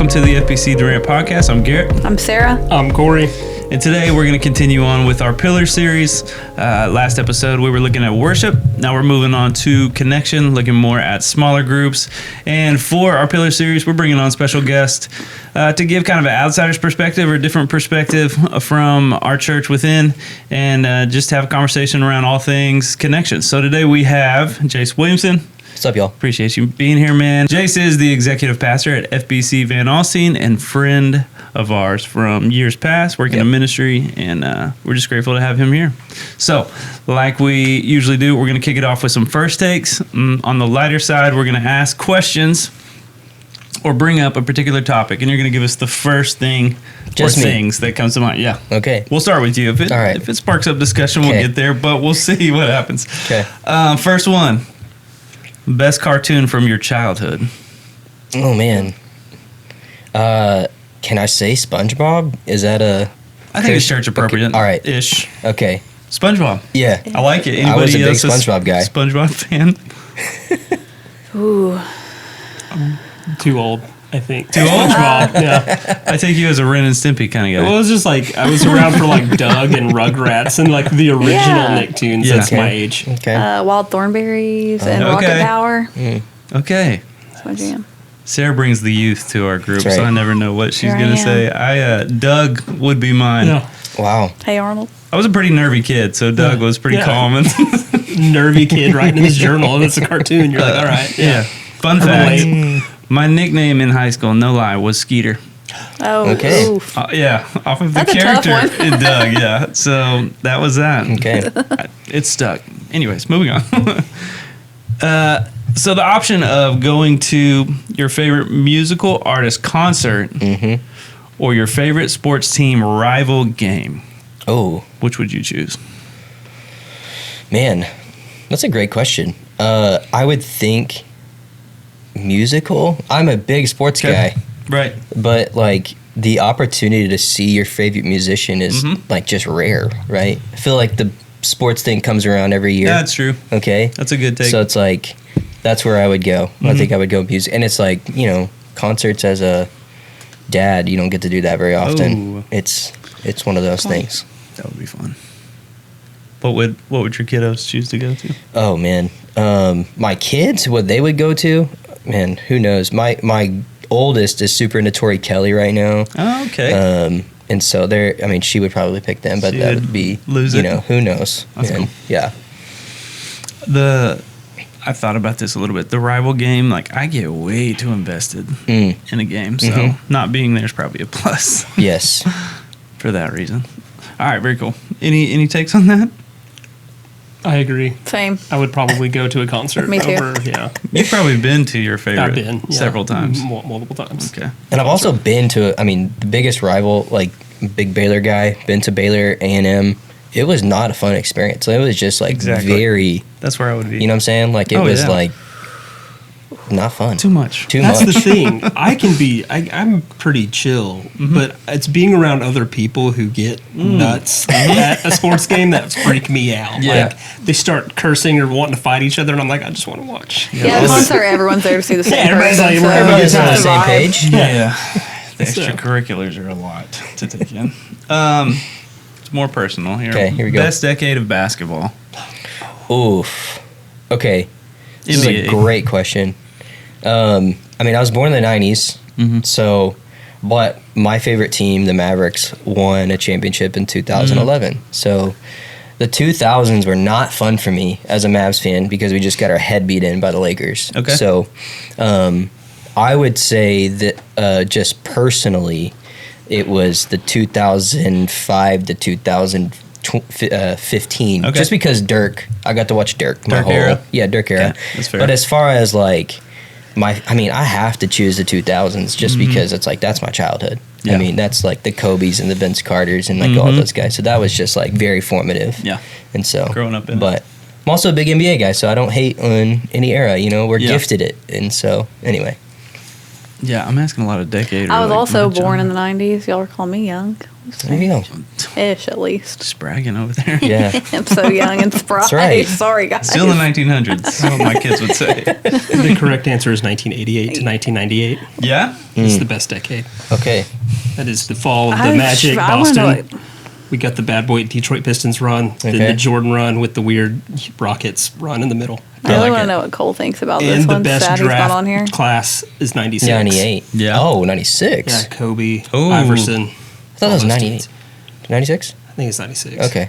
welcome to the FBC Durant podcast. I'm Garrett. I'm Sarah. I'm Cory. And today we're going to continue on with our Pillar series. Last episode we were looking at worship. Now we're moving on to connection, looking more at smaller groups. And for our Pillar series, we're bringing on special guests to give kind of an outsider's perspective or a different perspective from our church within, and just have a conversation around all things connection. So today we have Jace Williamson. What's up, y'all? Appreciate you being here, man. Jace is the executive pastor at FBC Van Alstyne and friend of ours from years past, working in ministry, and we're just grateful to have him here. So, like we usually do, we're going to kick it off with some first takes. On the lighter side, we're going to ask questions or bring up a particular topic, and you're going to give us the first thing Just or me. things that comes to mind. Yeah. Okay. We'll start with you. If it sparks up discussion, we'll get there, but we'll see what happens. Okay. First one. Best cartoon from your childhood? Oh, man. Can I say SpongeBob? Is that a... I think it's church appropriate. Okay. All right. Ish. Okay. SpongeBob. Yeah. I like it. Anybody I was a big else SpongeBob guy. SpongeBob fan? Ooh. Too old, I think. Too old? SpongeBob, yeah. I take you as a Ren and Stimpy kind of guy. Well, it was just like, I was around for like Doug and Rugrats and like the original Yeah. Nicktoons. Yeah. That's Okay. my age. Okay. Wild Thornberries and Okay. Rocket Power. Okay. That's my jam. Sarah brings the youth to our group, That's so right. I never know what she's Here I going to say. Doug would be mine. Yeah. Wow. Hey, Arnold. I was a pretty nervy kid, so Doug was pretty Yeah. calm. And Nervy kid writing in his journal, and it's a cartoon. You're like, all right. yeah. Fun I fact. relate. My nickname in high school, no lie, was Skeeter. Oh, Okay. oof. Yeah, off of the That's a tough character one. in Doug, yeah. So that was that. Okay. It stuck. Anyways, moving on. So the option of going to your favorite musical artist concert or your favorite sports team rival game, Oh, which would you choose? man. That's a great question. I would think musical. I'm a big sports guy, Right. but like the opportunity to see your favorite musician is like just rare, right? I feel like the sports thing comes around every year. Yeah, that's true. Okay. That's a good take. So it's like, that's where I would go. I think I would go music. And it's like, you know, concerts as a dad, you don't get to do that very often. Ooh. It's one of those things. That would be fun. What would your kiddos choose to go to? Oh, man. My kids, what they would go to, man, who knows? My oldest is super into Tori Kelly right now. Oh, okay. And so she would probably pick them, but She that would would be, lose you it. know, who knows? That's man. cool. Yeah. I've thought about this a little bit. The rival game, like I get way too invested in a game, so not being there is probably a plus Yes. for that reason. All right, very cool. Any takes on that? I agree. Same. I would probably go to a concert. Me too. Yeah. You've probably been to your favorite I've been. Yeah. several times. Multiple times. Okay. And I've also been to, the biggest rival, like big Baylor guy, been to Baylor A&M. It was not a fun experience. It was just like very, That's where I would be. you know what I'm saying? Like it was like not fun. Too much. That's the thing. I'm pretty chill, but it's being around other people who get nuts at a sports game that freak me out. Yeah. Like they start cursing or wanting to fight each other, and I'm like, I just want to watch. Yeah, the concert, everyone's there to see the same everybody's person. like, so Everybody's on the it's same vibe. page. Yeah. The So- extracurriculars are a lot to take in. It's more personal here. Okay, here we go. Best decade of basketball. Oof. Okay. This is a NBA. great question. I was born in the 90s, so, but my favorite team, the Mavericks, won a championship in 2011. So the 2000s were not fun for me as a Mavs fan because we just got our head beat in by the Lakers. Okay. So I would say that just personally, it was the 2005 to 2015. Okay. Just because Dirk, I got to watch Dirk. Dirk era? Yeah, Dirk era. Okay, that's fair. But as far as like I have to choose the 2000s just because it's like that's my childhood. Yeah. I mean, that's like the Kobe's and the Vince Carters and like all those guys. So that was just like very formative. Yeah. And so Growing up in it. but I'm also a big NBA guy, so I don't hate on any era. You know, we're Yeah. gifted it, and so anyway. Yeah, I'm asking a lot of decade. I was also born in the 90s. Y'all recall me young. There you go. Ish, at least. Just bragging over there. Yeah. I'm so young and spry. That's right. Sorry, guys. Still in the 1900s, what my kids would say. The correct answer is 1988 to 1998. Yeah? It's the best decade. Okay. That is the fall of I- the Magic, I wanna know Boston. We got the bad boy Detroit Pistons run, then Okay. the Jordan run with the weird Rockets run in the middle. I really like want it. to know what Cole thinks about this And the one. best Sad he's not on here. draft class is 96. 98. Yeah. Oh, 96. Yeah, Kobe, Ooh. Iverson. I thought it was all those 98. dudes. 96? I think it's 96. Okay.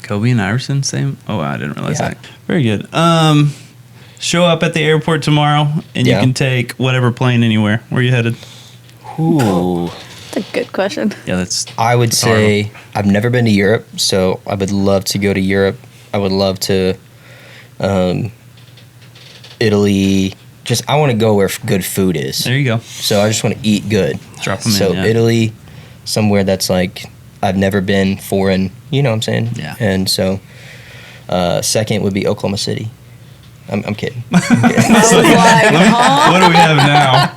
Kobe and Iverson, same? Oh, I didn't realize Yeah. that. Very good. Show up at the airport tomorrow, and you Yeah. can take whatever plane anywhere. Where you headed? Ooh. That's a good question. Yeah, that's... I would say I've never been to Europe, so I would love to go to Europe. I would love to Italy. I want to go where good food is. There you go. So I just want to eat good. Drop 'em in, So yeah. Italy, somewhere that's like I've never been, foreign. You know what I'm saying? Yeah. And so second would be Oklahoma City. I'm kidding. I was like, huh? What do we have now?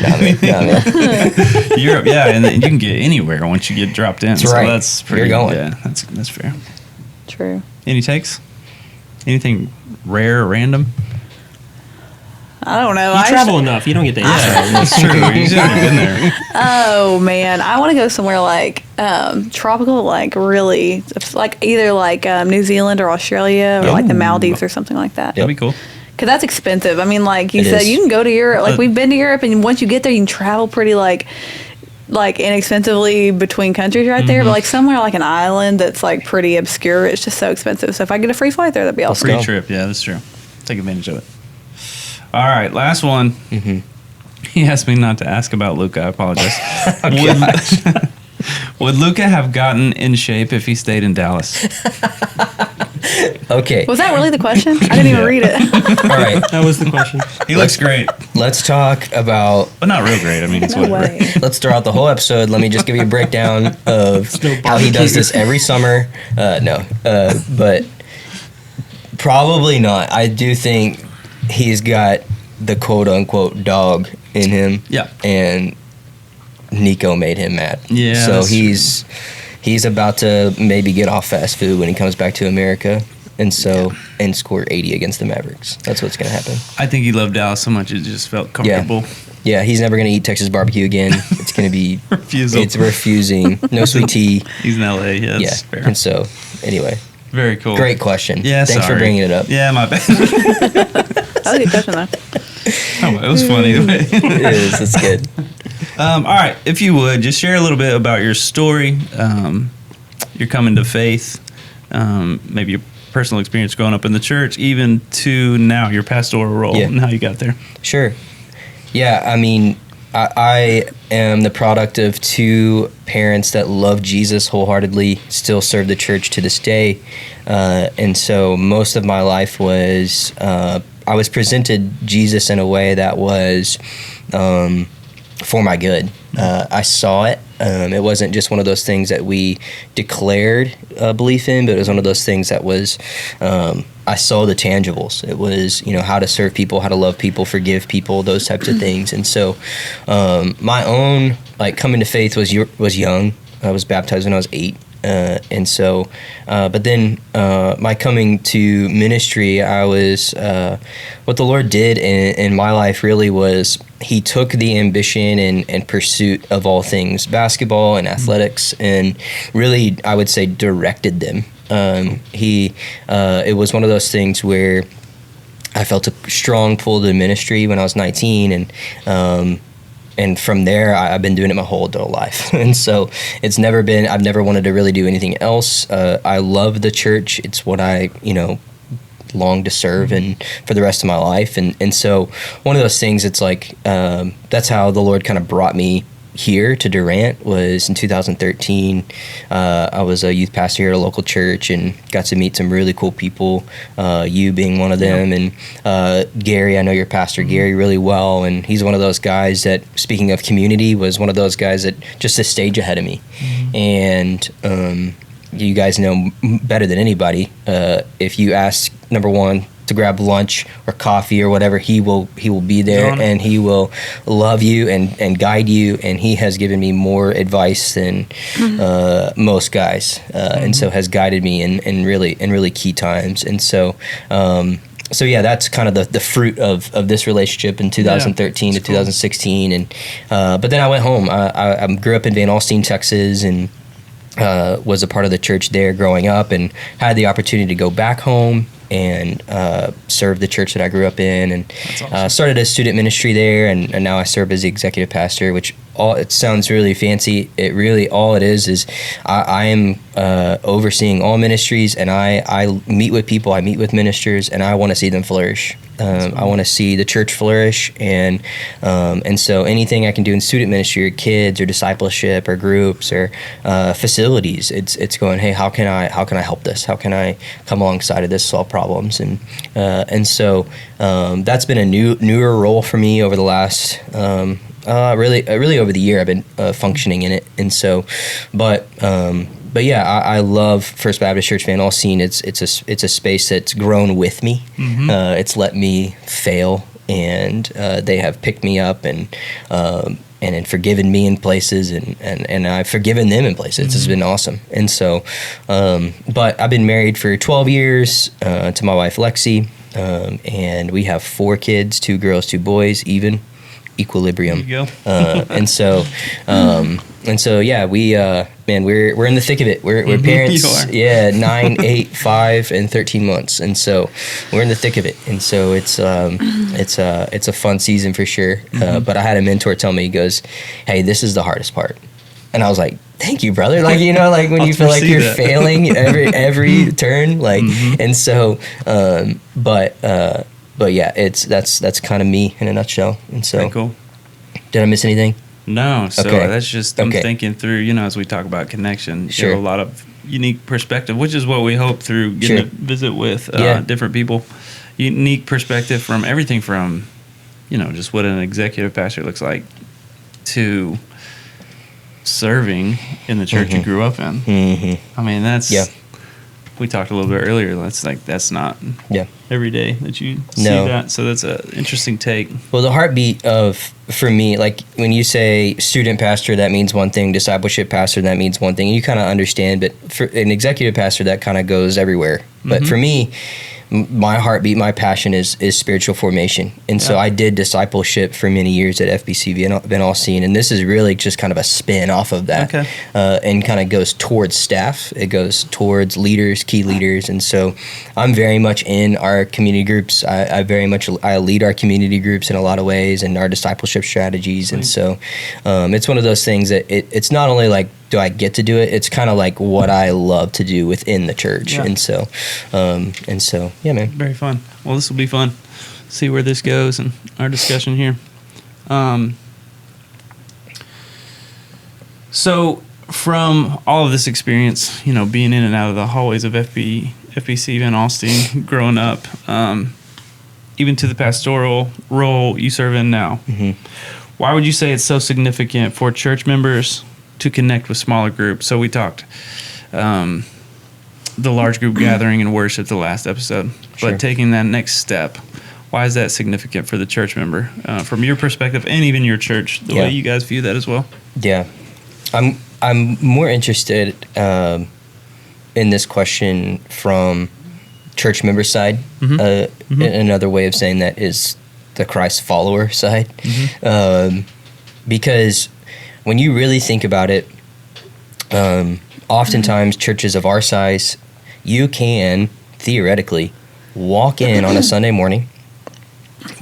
Nah, man. Europe, yeah, and then you can get anywhere once you get dropped in. That's so right. that's pretty You're going. Yeah, that's fair. True. Any takes? Anything rare or random? I don't know. You travel enough. You don't get to answer. That's true. You should have been there. Oh man, I want to go somewhere like tropical, like really, like either like New Zealand or Australia or like the Maldives or something like that. That'd be cool. Cause that's expensive. I mean, like you It said, is. you can go to Europe. Like Uh, we've been to Europe, and once you get there, you can travel pretty like inexpensively between countries right there. But like somewhere like an island that's like pretty obscure, it's just so expensive. So if I get a free flight there, that'd be awesome. Free go. trip, yeah, that's true. Take advantage of it. All right, last one. Mm-hmm. He asked me not to ask about Luca. I apologize. gosh. Would Luca have gotten in shape if he stayed in Dallas? Okay. Was that really the question? I didn't even read it. All right. That was the question. He looks great, Let's talk about. but not real great. I mean, it's No whatever. way. Let's throw out the whole episode. Let me just give you a breakdown of no how he does barbecue. this every summer. But probably not. I do think he's got the quote unquote dog in him. Yeah. And Nico made him mad. Yeah, So that's he's about to maybe get off fast food when he comes back to America. And score 80 against the Mavericks. That's what's going to happen. I think he loved Dallas so much it just felt comfortable. Yeah, he's never going to eat Texas barbecue again. It's going to be Refusal. It's refusing. No sweet tea. He's in LA. Yeah, Yeah. that's fair. And so, anyway, Very cool. great question. Yeah, Thanks for sorry. bringing it up. Yeah, my bad. That was a good question though. Oh, it was funny. It is. It's good. All right, if you would just share a little bit about your story, your coming to faith, maybe your personal experience growing up in the church, even to now your pastoral role Yeah. and how you got there. Sure. Yeah, I mean, I am the product of two parents that love Jesus wholeheartedly, still serve the church to this day. And so most of my life was, I was presented Jesus in a way that was for my good. I saw it. It wasn't just one of those things that we declared belief in, but it was one of those things that was, I saw the tangibles. It was, how to serve people, how to love people, forgive people, those types of things. And so my own, coming to faith was young. I was baptized when I was 8. And so, but then my coming to ministry, I was, what the Lord did in my life really was he took the ambition and pursuit of all things basketball and athletics and really, I would say, directed them. It was one of those things where I felt a strong pull to ministry when I was 19 and from there, I've been doing it my whole adult life. And so I've never wanted to really do anything else. I love the church. It's what I, long to serve and for the rest of my life. And so one of those things, it's that's how the Lord kind of brought me here to Durant was in 2013. I was a youth pastor here at a local church and got to meet some really cool people, you being one of them. And Gary, I know your pastor Gary really well, and he's one of those guys that, speaking of community, was one of those guys that just a stage ahead of me. And you guys know better than anybody, if you ask, number one, to grab lunch or coffee or whatever, he will be there, and he will love you and guide you. And he has given me more advice than most guys, and so has guided me in really key times. And so yeah, that's kind of the fruit of this relationship in 2013 to 2016. And but then I went home. I grew up in Van Alstyne, Texas, and was a part of the church there growing up, and had the opportunity to go back home and serve the church that I grew up in, and awesome. Started a student ministry there, and now I serve as the executive pastor, which it sounds really fancy. It really, all it is I am overseeing all ministries, and I meet with people, I meet with ministers, and I want to see them flourish. I want to see the church flourish, and so anything I can do in student ministry, or kids, or discipleship, or groups, or facilities, it's going, hey, how can I help this? How can I come alongside of this, solve problems? And so that's been a newer role for me over the last really over the year. I've been functioning in it, and so, but yeah, I love First Baptist Church Van Alstyne. It's a space that's grown with me. It's let me fail, and they have picked me up and forgiven me in places, and I've forgiven them in places. It's been awesome. And so, but I've been married for 12 years to my wife Lexi, and we have 4 kids, 2 girls, 2 boys, even equilibrium. There you go. And so yeah, we're in the thick of it. We're parents. Yeah, 9, 8, 5, and 13 months, and so we're in the thick of it. And so it's a fun season for sure. But I had a mentor tell me, he goes, "Hey, this is the hardest part," and I was like, "Thank you, brother." Like, like when you feel like you're failing every turn, like, and so, but yeah, that's kind of me in a nutshell. And so, very cool. Did I miss anything? No, so Okay. that's just I'm thinking through, as we talk about connection, Sure. you have a lot of unique perspective, which is what we hope through getting to visit with different people. Unique perspective from everything from, just what an executive pastor looks like to serving in the church you grew up in. I mean, that's we talked a little bit earlier. That's not every day that you see that. So that's an interesting take. Well, the heartbeat for me, like when you say student pastor, that means one thing. Discipleship pastor, that means one thing. You kind of understand, but for an executive pastor, that kind of goes everywhere. But for me, my heartbeat, my passion is spiritual formation. And so I did discipleship for many years at FBC Van Alstyne, and this is really just kind of a spin off of that. And kind of goes towards staff. It goes towards leaders, key leaders. And so I'm very much in our community groups. I lead our community groups in a lot of ways, and our discipleship strategies. And so it's one of those things that it's not only like, do I get to do it? It's kind of like what I love to do within the church. And so, yeah, man. Very fun. Well, this will be fun. See where this goes and our discussion here. So from all of this experience, being in and out of the hallways of FBC Van Alstyne, growing up, even to the pastoral role you serve in now, why would you say it's so significant for church members to connect with smaller groups? So we talked the large group gathering and worship the last episode, but taking that next step, why is that significant for the church member from your perspective, and even your church, the way you guys view that as well? Yeah, I'm more interested in this question from church member side. Another way of saying that is the Christ follower side, because when you really think about it, oftentimes churches of our size, you can theoretically walk in on a Sunday morning.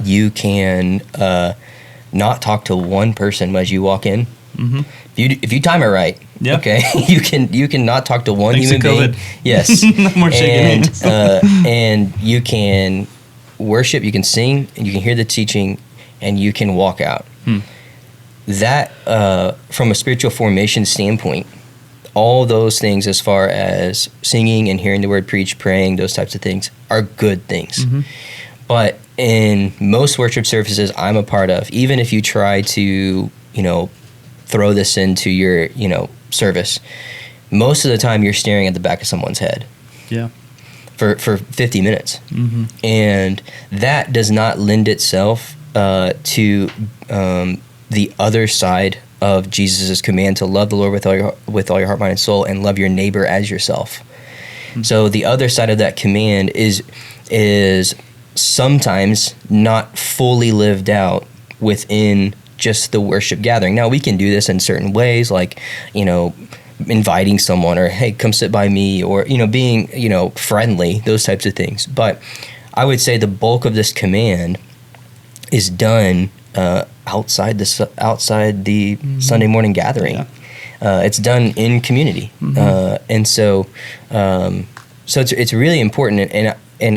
You can not talk to one person as you walk in. If you time it right, okay, you can not talk to one human being. Yes, no more shaking hands. And you can worship, you can sing, and you can hear the teaching, and you can walk out. That, from a spiritual formation standpoint, all those things as far as singing and hearing the word preached, praying, those types of things are good things. But in most worship services I'm a part of, even if you try to, throw this into your, service, most of the time you're staring at the back of someone's head. for 50 minutes. And that does not lend itself to the other side of Jesus' command to love the Lord with all your heart, mind, and soul, and love your neighbor as yourself. So the other side of that command is sometimes not fully lived out within just the worship gathering. Now, we can do this in certain ways, like, inviting someone, or, hey, come sit by me, or, being, friendly, those types of things. But I would say the bulk of this command is done outside the Sunday morning gathering. Yeah. It's done in community, and so it's really important. And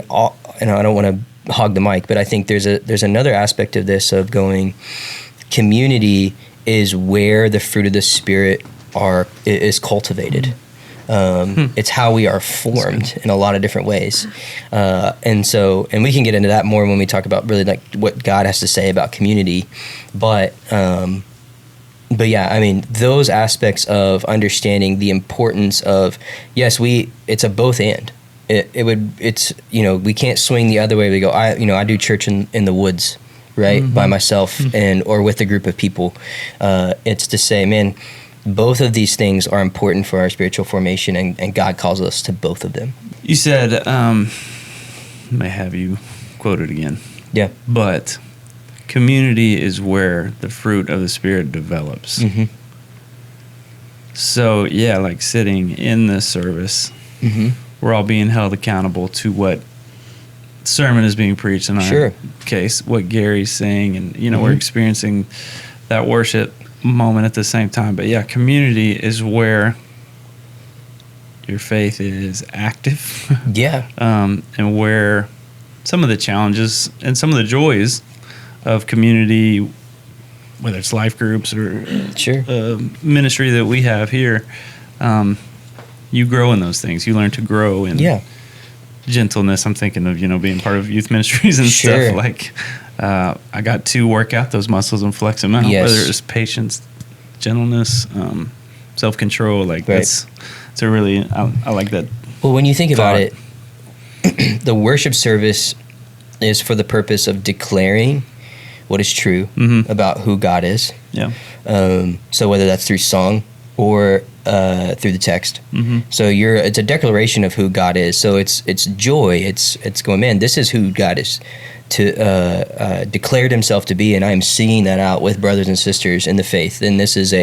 I don't want to hog the mic, but I think there's another aspect of this of going. Community is where the fruit of the Spirit is cultivated. It's how we are formed in a lot of different ways, and we can get into that more when we talk about really like what God has to say about community, but yeah, I mean, those aspects of understanding the importance of, yes, it's a both and. We can't swing the other way. We go, I do church in the woods, right, by myself or with a group of people. It's to say, man, both of these things are important for our spiritual formation, and God calls us to both of them. You said, may have you quote it again. Yeah. But community is where the fruit of the Spirit develops. So, yeah, like sitting in this service, we're all being held accountable to what sermon is being preached in our case, what Gary's saying, and, we're experiencing that worship moment at the same time. But, yeah, community is where your faith is active. Yeah. And where some of the challenges and some of the joys of community, whether it's life groups or ministry that we have here, you grow in those things. You learn to grow in gentleness. I'm thinking of, being part of youth ministries and stuff. Like, I got to work out those muscles and flex them out, whether it's patience, gentleness, self-control. Like, it's a really, I like that. Well, when you think about it, the worship service is for the purpose of declaring what is true about who God is. Yeah. So whether that's through song or through the text, so it's a declaration of who God is. So it's joy. It's going, man, this is who God is to declared Himself to be, and I am singing that out with brothers and sisters in the faith. And this is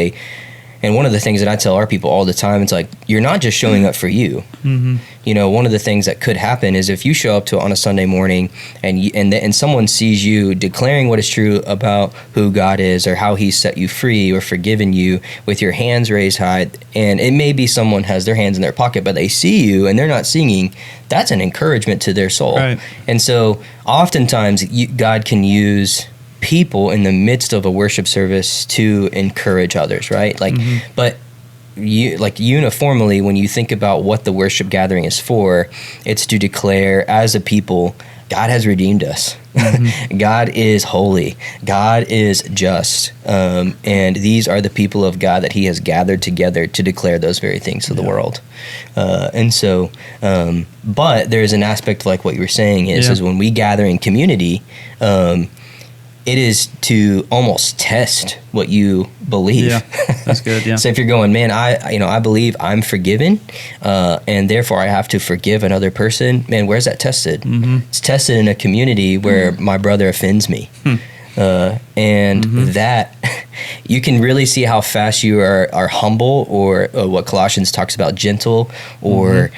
and one of the things that I tell our people all the time, it's like, you're not just showing up for you. One of the things that could happen is if you show up on a Sunday morning and someone sees you declaring what is true about who God is, or how He's set you free or forgiven you, with your hands raised high, and it may be someone has their hands in their pocket, but they see you and they're not singing, that's an encouragement to their soul. Right. And so oftentimes God can use people in the midst of a worship service to encourage others, right? Like, but uniformly, when you think about what the worship gathering is for, it's to declare as a people, God has redeemed us. God is holy. God is just. And these are the people of God that He has gathered together to declare those very things to the world. But there's an aspect like what you were saying is when we gather in community, it is to almost test what you believe. Yeah, that's good. Yeah. So if you're going, man, I believe I'm forgiven, and therefore I have to forgive another person. Man, where's that tested? It's tested in a community where my brother offends me, and that you can really see how fast you are humble, or what Colossians talks about, gentle, or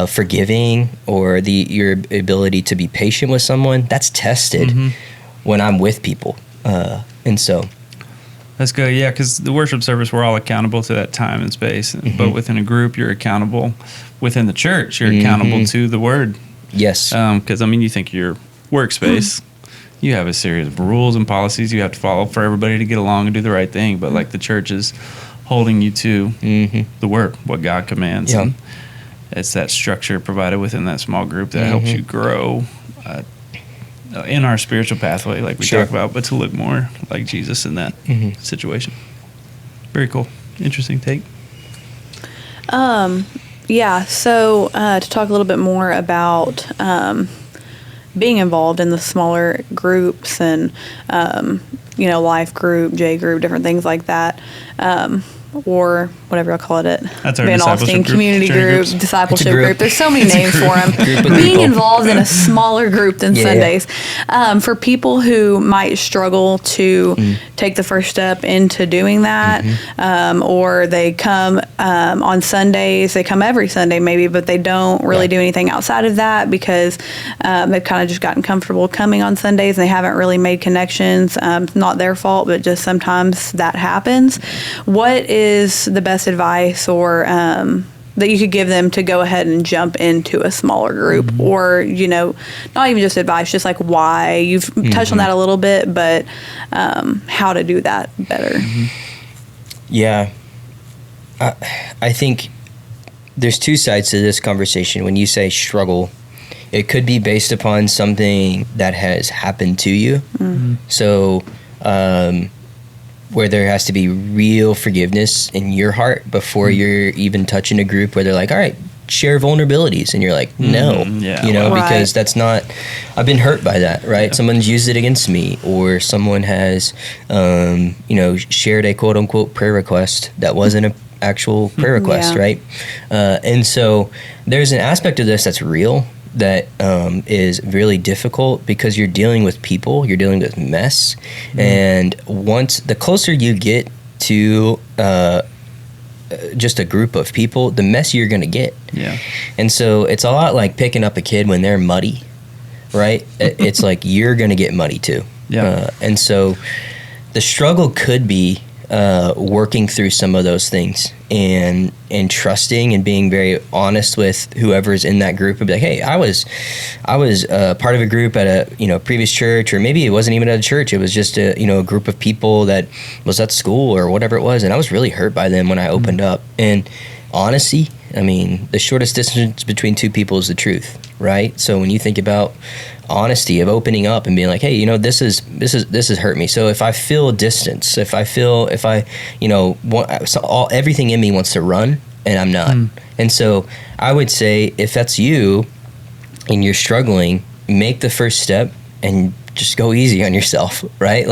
forgiving, or your ability to be patient with someone. That's tested when I'm with people. And so that's good. Yeah, because the worship service, we're all accountable to that time and space. But within a group, you're accountable. Within the church, you're accountable to the word. Yes. Because, you think your workspace, you have a series of rules and policies you have to follow for everybody to get along and do the right thing. But like the church is holding you to the word, what God commands. Yeah. And it's that structure provided within that small group that helps you grow in our spiritual pathway, like we talk about, but to look more like Jesus in that situation. Very cool. Interesting take. Yeah. So to talk a little bit more about being involved in the smaller groups and life group, J group, different things like that. Or whatever I'll call it. That's our Van discipleship Alstyne group, community journey group, groups. discipleship It's a group. group. There's so many names for them. Group of Being people. involved in a smaller group than Yeah. Sundays. For people who might struggle to take the first step into doing that, or they come on Sundays, they come every Sunday maybe, but they don't really Right. do anything outside of that because they've kind of just gotten comfortable coming on Sundays and they haven't really made connections. Not their fault, but just sometimes that happens. What is the best advice or that you could give them to go ahead and jump into a smaller group, or not even just advice, just like why? You've touched on that a little bit, but how to do that better. Yeah. I think there's two sides to this conversation. When you say struggle, it could be based upon something that has happened to you. So, where there has to be real forgiveness in your heart before you're even touching a group where they're like, all right, share vulnerabilities. And you're like, no, Yeah. Right. because that's not, I've been hurt by that, right? Yeah. Someone's used it against me, or someone has, shared a quote unquote prayer request that wasn't an actual prayer request, Yeah. right? And so there's an aspect of this that's real, that is really difficult because you're dealing with people, you're dealing with mess, and once the closer you get to just a group of people, the messier you're gonna get. Yeah. And so it's a lot like picking up a kid when they're muddy, right? It's like you're gonna get muddy too. Yeah. And so the struggle could be working through some of those things and trusting and being very honest with whoever's in that group and be like, hey, I was part of a group at a previous church, or maybe it wasn't even at a church, it was just a group of people that was at school or whatever it was, and I was really hurt by them when I opened up. And honesty, I mean, the shortest distance between two people is the truth, right? So when you think about honesty of opening up and being like, hey, this has hurt me. So if I feel distance, if I everything in me wants to run and I'm not. And so I would say, if that's you and you're struggling, make the first step and just go easy on yourself, right?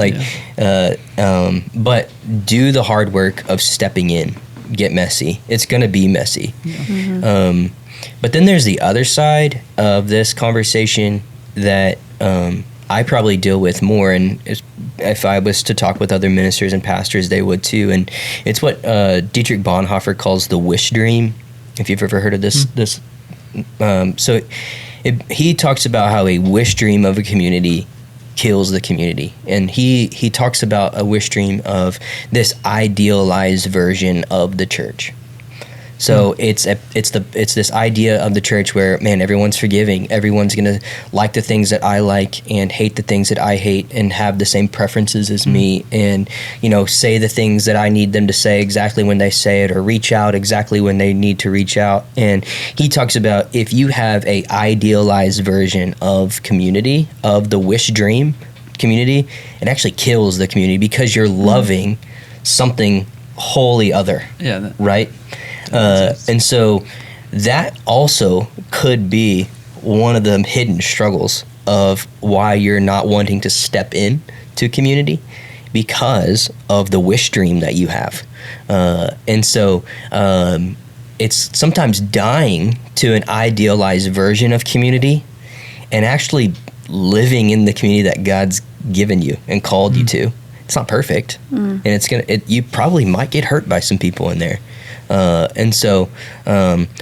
But do the hard work of stepping in. Get messy. It's going to be messy. But then there's the other side of this conversation that I probably deal with more, and if I was to talk with other ministers and pastors, they would too. And it's what Dietrich Bonhoeffer calls the wish dream. If you've ever heard of this, he talks about how a wish dream of a community kills the community, and he talks about a wish dream of this idealized version of the church. So it's this idea of the church where, man, everyone's forgiving, everyone's gonna like the things that I like and hate the things that I hate, and have the same preferences as me, and say the things that I need them to say exactly when they say it, or reach out exactly when they need to reach out. And he talks about, if you have a idealized version of community, of the wish dream community, it actually kills the community because you're loving something wholly other. Yeah. Right? And so that also could be one of the hidden struggles of why you're not wanting to step in to community, because of the wish dream that you have. And so it's sometimes dying to an idealized version of community and actually living in the community that God's given you and called you to. It's not perfect, and you probably might get hurt by some people in there. But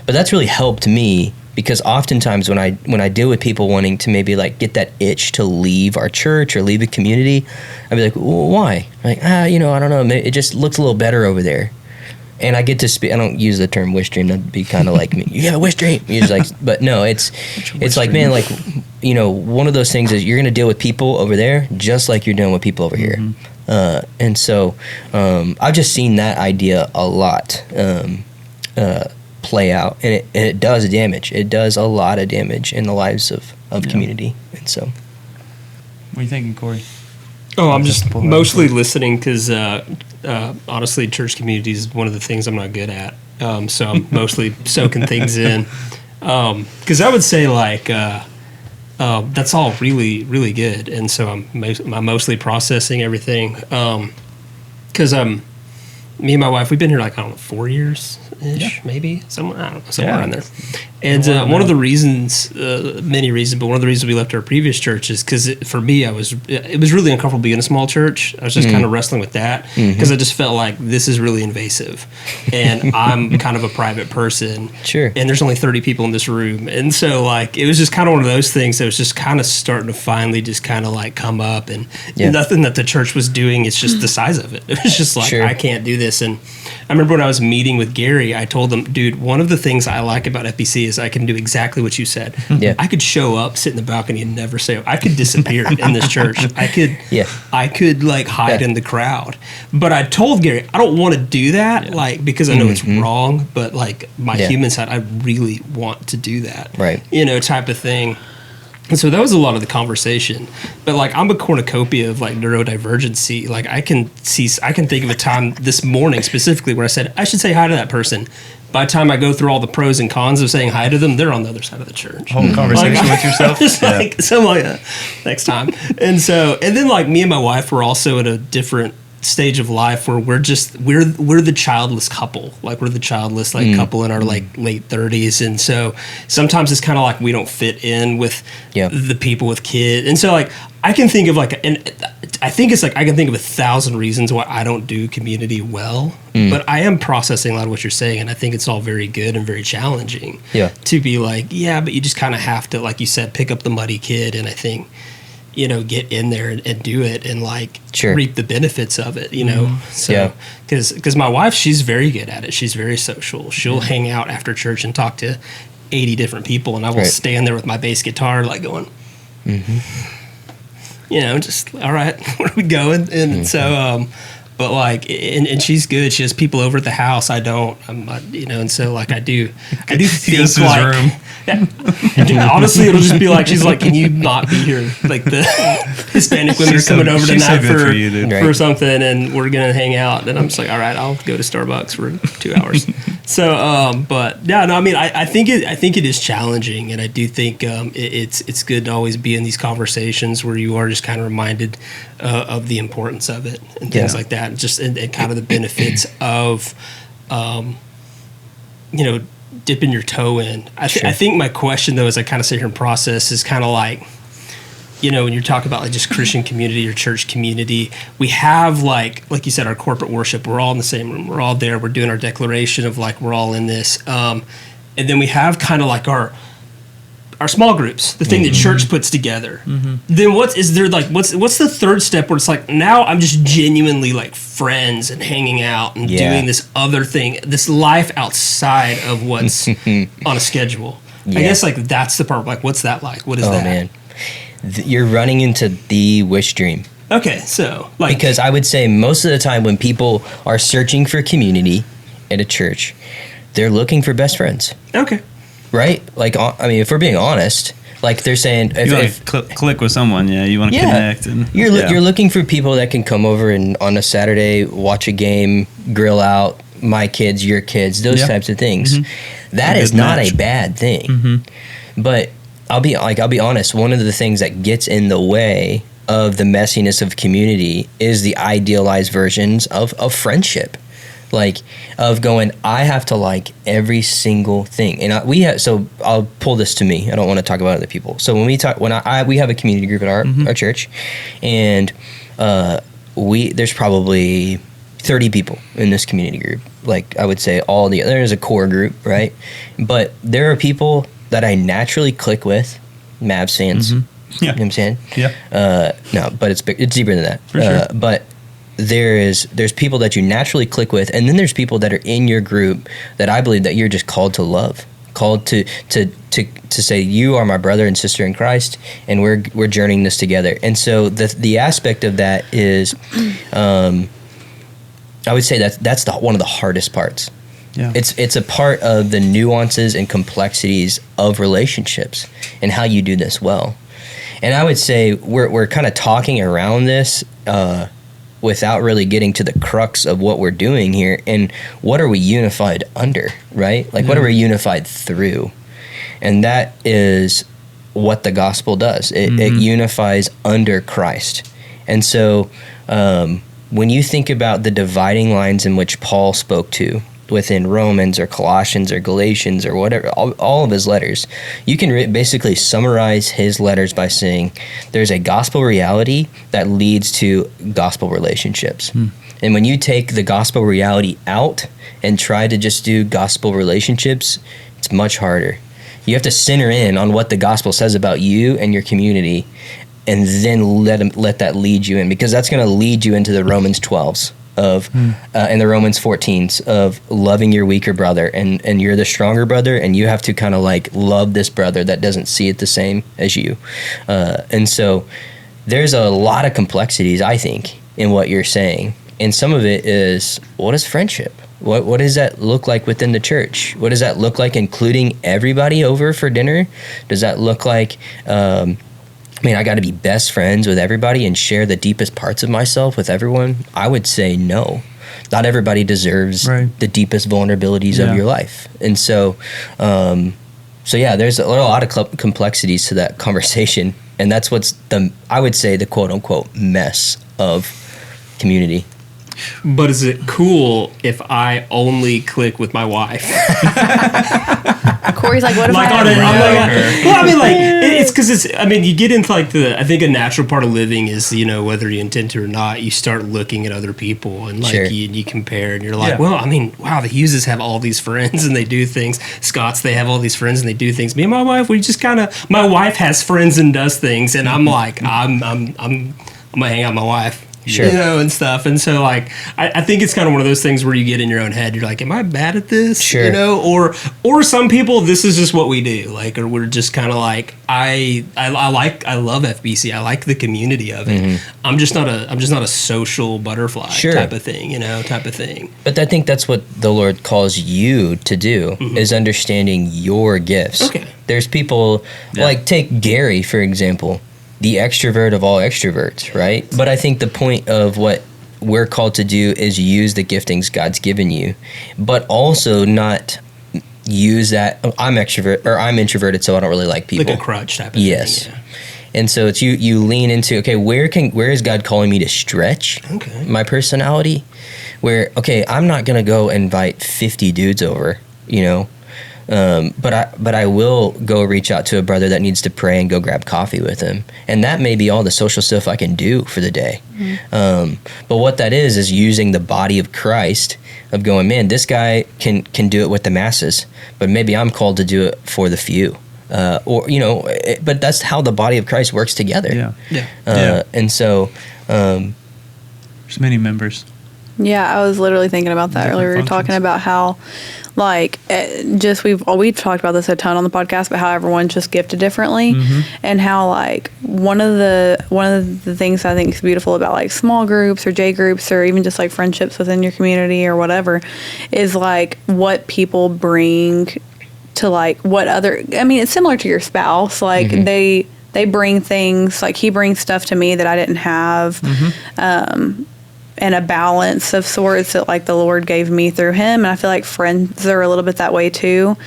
that's really helped me, because oftentimes when I deal with people wanting to maybe like get that itch to leave our church or leave a community, I'd be like, well, why? Like, I don't know, it just looks a little better over there. And I get to speak. I don't use the term wish dream. That'd be kind of like me. You have a wish dream. You're just like, but no, it's like, man, like, one of those things is you're gonna deal with people over there just like you're dealing with people over here. And so I've just seen that idea a lot play out, and it does damage. It does a lot of damage in the lives of community. And so, What are you thinking, Cory? Oh, I'm just mostly listening because honestly, church community is one of the things I'm not good at. so I'm mostly soaking things in. Because I would say like that's all really really good, and so I'm mostly processing everything. Because me and my wife, we've been here like, I don't know, 4 years ish, maybe somewhere around there. And one of the reasons, many reasons, but one of the reasons we left our previous church is because for me, it was really uncomfortable being in a small church. I was just kind of wrestling with that because I just felt like this is really invasive, and I'm kind of a private person. Sure. And there's only 30 people in this room, and so like it was just kind of one of those things that was just kind of starting to finally just kind of like come up, and nothing that the church was doing. It's just the size of it. It was just like I can't do this. And I remember when I was meeting with Gary, I told him, dude, one of the things I like about FBC is I can do exactly what you said. Yeah. I could show up, sit in the balcony, and never say. I could disappear in this church. I could like hide in the crowd. But I told Gary, I don't want to do that, like because I know it's wrong. But like my human side, I really want to do that, right? Type of thing. And so that was a lot of the conversation. But like I'm a cornucopia of like neurodivergency. Like I can think of a time this morning specifically where I said I should say hi to that person. By the time I go through all the pros and cons of saying hi to them, they're on the other side of the church. Whole conversation with yourself. Next time. And then like me and my wife were also at a different stage of life where we're the childless couple. Like we're the childless couple in our like late 30s, and so sometimes it's kind of like we don't fit in with the people with kids. And so like I can think of I can think of 1,000 reasons why I don't do community well, but I am processing a lot of what you're saying, and I think it's all very good and very challenging to be like, but you just kind of have to, like you said, pick up the muddy kid, and I think get in there and do it and like reap the benefits of it, So, because my wife, she's very good at it. She's very social. She'll hang out after church and talk to 80 different people, and I will stand there with my bass guitar, like going, just all right, where are we going? And so, but like, and she's good. She has people over at the house. I don't. And so like I do think like. Room. Yeah. Honestly, it'll just be like, she's like, can you not be here? Like the Hispanic women are coming over tonight for something, and we're going to hang out. And I'm just like, all right, I'll go to Starbucks for 2 hours. So, but yeah, no, I mean, I think it is challenging, and I do think it's good to always be in these conversations where you are just kind of reminded of the importance of it and things like that, and kind of the benefits of, dipping your toe in. I think my question though, as I kind of sit here and process, is kind of like, when you're talking about like just Christian community or church community, we have like you said, our corporate worship. We're all in the same room. We're all there. We're doing our declaration of like we're all in this. And then we have kind of like our small groups, the thing that church puts together. Then what's the third step where it's like, now I'm just genuinely like friends and hanging out and doing this other thing, this life outside of what's on a schedule. I guess like that's the part. Like, what's that like? What is that? Man, you're running into the wish dream. Okay, so like, because I would say most of the time when people are searching for community at a church, they're looking for best friends. Okay. Right? Like, I mean, if we're being honest, like they're saying, if click with someone, you want to connect, and you're looking for people that can come over and on a Saturday watch a game, grill out, my kids, your kids, those types of things. That is not a bad thing. But I'll be honest. One of the things that gets in the way of the messiness of community is the idealized versions of friendship. Like of going, I have to like every single thing, and so I'll pull this to me. I don't want to talk about other people. So when we have a community group at our church, and there's probably 30 people in this community group. Like I would say there's a core group, right? But there are people that I naturally click with, Mavs fans. You know what I'm saying? Yeah. No, but it's deeper than that. For sure. But there's people that you naturally click with, and then there's people that are in your group that I believe that you're just called to love, called to say, you are my brother and sister in Christ, and we're journeying this together. And so the aspect of that is, I would say that's one of the hardest parts. Yeah. It's a part of the nuances and complexities of relationships and how you do this well. And I would say we're kind of talking around this without really getting to the crux of what we're doing here and what are we unified under, right? Like, what are we unified through? And that is what the gospel does. It unifies under Christ. And so when you think about the dividing lines in which Paul spoke to within Romans or Colossians or Galatians or whatever, all of his letters, you can basically summarize his letters by saying there's a gospel reality that leads to gospel relationships. And when you take the gospel reality out and try to just do gospel relationships, it's much harder. You have to center in on what the gospel says about you and your community, and then let that lead you in, because that's going to lead you into the Romans 12s of and the Romans 14s of loving your weaker brother, and you're the stronger brother, and you have to kind of like love this brother that doesn't see it the same as you. And so there's a lot of complexities, I think, in what you're saying, and some of it is, what is friendship? What does that look like within the church? What does that look like including everybody over for dinner? Does that look like, I got to be best friends with everybody and share the deepest parts of myself with everyone? I would say no. Not everybody deserves the deepest vulnerabilities of your life. And so there's a lot of complexities to that conversation. And that's what's I would say the quote unquote mess of community. But is it cool if I only click with my wife? Cory's like, what if Like I on it, have well, I mean, like it's because you get into like I think a natural part of living is, whether you intend to or not, you start looking at other people and like you compare and you're like, well, wow, the Hugheses have all these friends and they do things. Scots, they have all these friends and they do things. Me and my wife, we just kind of, my wife has friends and does things, and I'm like, I'm gonna hang out with my wife. Sure. And stuff. And so, like, I think it's kind of one of those things where you get in your own head. You're like, am I bad at this? Sure. Or some people, this is just what we do. Like, or we're just kind of like, I love FBC. I like the community of it. Mm-hmm. I'm just not a social butterfly type of thing, But I think that's what the Lord calls you to do, is understanding your gifts. Okay. There's people, like, take Gary, for example. The extrovert of all extroverts, right? But I think the point of what we're called to do is use the giftings God's given you, but also not use that, I'm introverted, so I don't really like people. Like a crutch type of thing. Yes. And so it's you lean into, okay, where is God calling me to stretch my personality? Where, okay, I'm not going to go invite 50 dudes over, but I will go reach out to a brother that needs to pray and go grab coffee with him. And that may be all the social stuff I can do for the day. Mm-hmm. But what that is using the body of Christ of going, man, this guy can do it with the masses, but maybe I'm called to do it for the few. But that's how the body of Christ works together. And so there's many members. Yeah, I was literally thinking about that earlier. We were talking about how, like, we've talked about this a ton on the podcast, but how everyone's just gifted differently, and how, like, one of the things I think is beautiful about, like, small groups or J groups or even just like friendships within your community or whatever is like what people bring to, like, it's similar to your spouse. Like, they bring things, like, he brings stuff to me that I didn't have. And a balance of sorts that, like, the Lord gave me through him. And I feel like friends are a little bit that way too.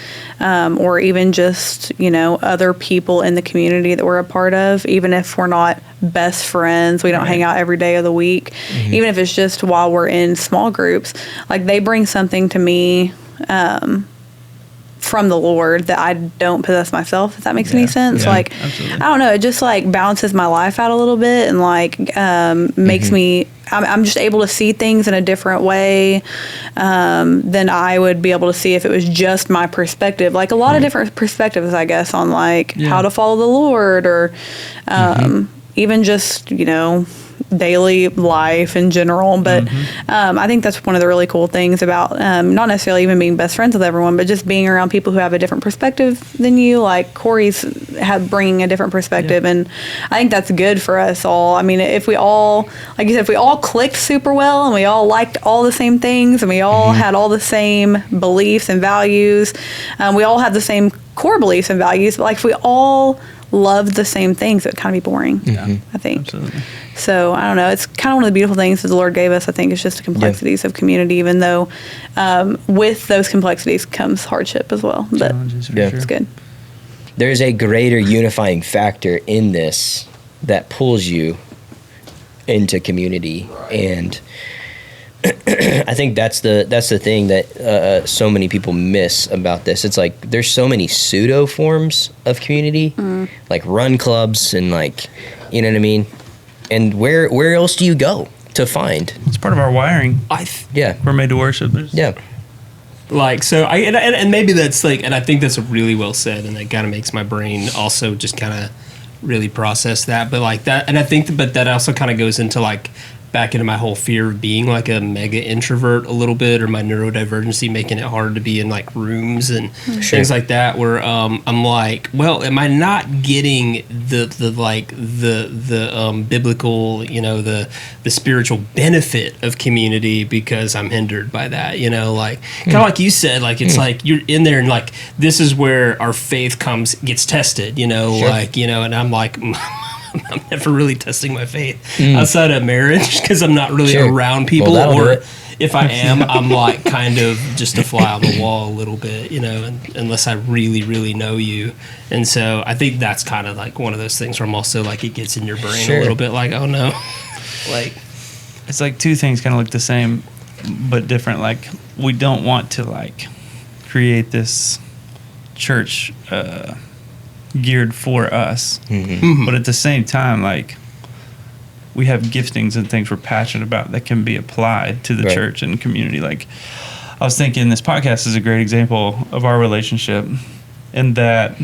Or even just, other people in the community that we're a part of, even if we're not best friends, we don't hang out every day of the week, even if it's just while we're in small groups, like, they bring something to me, from the Lord that I don't possess myself, if that makes any sense. Like, absolutely. I don't know, it just, like, balances my life out a little bit and, like, makes me, I'm just able to see things in a different way than I would be able to see if it was just my perspective. Like, a lot of different perspectives, I guess, on, like, how to follow the Lord or even just, daily life in general. But I think that's one of the really cool things about not necessarily even being best friends with everyone, but just being around people who have a different perspective than you. Like, Cory's bringing a different perspective, and I think that's good for us all. I mean, if we all, like you said, if we all clicked super well and we all liked all the same things and we all had all the same beliefs and values, we all had the same core beliefs and values, but, like, if we all loved the same things, it would kind of be boring. I think. Absolutely. So I don't know. It's kind of one of the beautiful things that the Lord gave us. I think it's just the complexities of community, even though with those complexities comes hardship as well. But Challenges for it's good. There's a greater unifying factor in this that pulls you into community, and I think that's the thing that so many people miss about this. It's like there's so many pseudo forms of community, like run clubs and like, you know what I mean? And where else do you go to find? It's part of our wiring. Yeah. We're made to worship. Yeah. Like, so and maybe that's like, and I think that's really well said, and that kind of makes my brain also just kind of really process that. But like that, and I think, but that also kind of goes into like back into my whole fear of being like a mega introvert a little bit, or my neurodivergency making it hard to be in like rooms and things like that, where I'm like, well, am I not getting the biblical, you know, the spiritual benefit of community because I'm hindered by that, you know, like kind of like you said, like it's like you're in there and like this is where our faith gets tested, you know, like, you know, and I'm like I'm never really testing my faith outside of marriage because I'm not really around people, or if I am, I'm like kind of just a fly on the wall a little bit, you know, unless I really, really know you. And so I think that's kind of like one of those things where I'm also like, it gets in your brain a little bit like, oh no, like It's like two things kind of look the same but different. Like, we don't want to like create this church geared for us, but at the same time, like, we have giftings and things we're passionate about that can be applied to the church and community. Like, I was thinking this podcast is a great example of our relationship in that